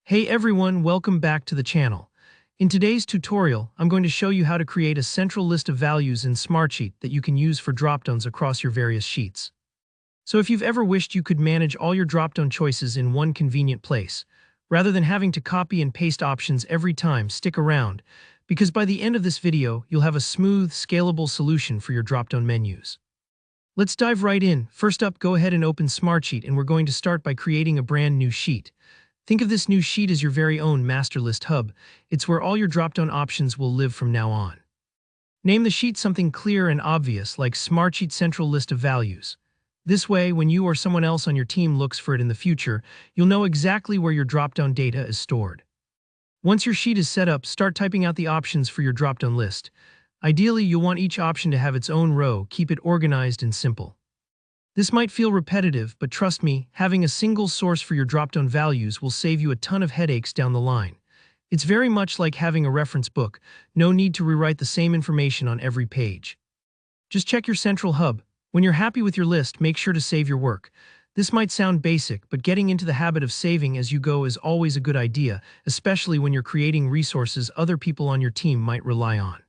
Hey everyone, welcome back to the channel. In today's tutorial, I'm going to show you how to create a central list of values in Smartsheet that you can use for dropdowns across your various sheets. So if you've ever wished you could manage all your dropdown choices in one convenient place, rather than having to copy and paste options every time, stick around, because by the end of this video, you'll have a smooth, scalable solution for your dropdown menus. Let's dive right in. First up, go ahead and open Smartsheet, and we're going to start by creating a brand new sheet. Think of this new sheet as your very own master list hub. It's where all your drop-down options will live from now on. Name the sheet something clear and obvious, like Smartsheet Central List of Values. This way, when you or someone else on your team looks for it in the future, you'll know exactly where your drop-down data is stored. Once your sheet is set up, start typing out the options for your drop-down list. Ideally, you'll want each option to have its own row. Keep it organized and simple. This might feel repetitive, but trust me, having a single source for your drop-down values will save you a ton of headaches down the line. It's very much like having a reference book. No need to rewrite the same information on every page. Just check your central hub. When you're happy with your list, make sure to save your work. This might sound basic, but getting into the habit of saving as you go is always a good idea, especially when you're creating resources other people on your team might rely on.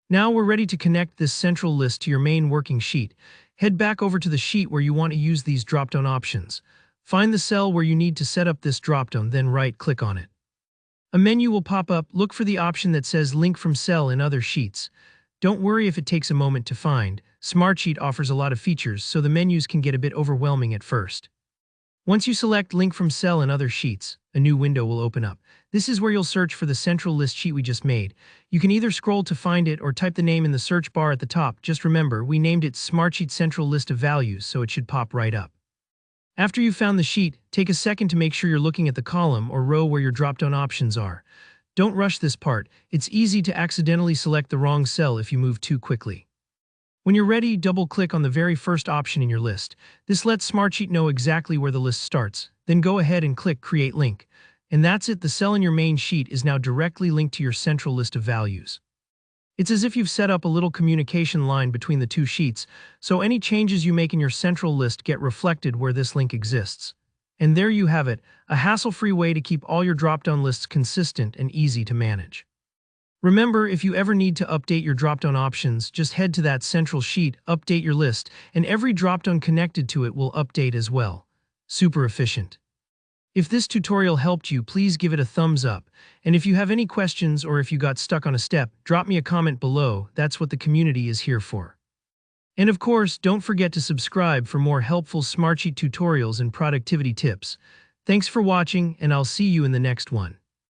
Now we're ready to connect this central list to your main working sheet. Head back over to the sheet where you want to use these drop-down options. Find the cell where you need to set up this drop-down, then right-click on it. A menu will pop up. Look for the option that says Link from Cell in Other Sheets. Don't worry if it takes a moment to find. Smartsheet offers a lot of features, so the menus can get a bit overwhelming at first. Once you select Link from Cell in Other Sheets, a new window will open up. This is where you'll search for the central list sheet we just made. You can either scroll to find it or type the name in the search bar at the top. Just remember, we named it Smartsheet Central List of Values, so it should pop right up. After you've found the sheet, take a second to make sure you're looking at the column or row where your drop-down options are. Don't rush this part. It's easy to accidentally select the wrong cell if you move too quickly. When you're ready, double-click on the very first option in your list. This lets Smartsheet know exactly where the list starts. Then go ahead and click Create Link. And that's it, the cell in your main sheet is now directly linked to your central list of values. It's as if you've set up a little communication line between the two sheets, so any changes you make in your central list get reflected where this link exists. And there you have it, a hassle-free way to keep all your drop-down lists consistent and easy to manage. Remember, if you ever need to update your drop-down options, just head to that central sheet, update your list, and every drop-down connected to it will update as well. Super efficient. If this tutorial helped you, please give it a thumbs up. And if you have any questions or if you got stuck on a step, drop me a comment below. That's what the community is here for. And of course, don't forget to subscribe for more helpful Smartsheet tutorials and productivity tips. Thanks for watching, and I'll see you in the next one.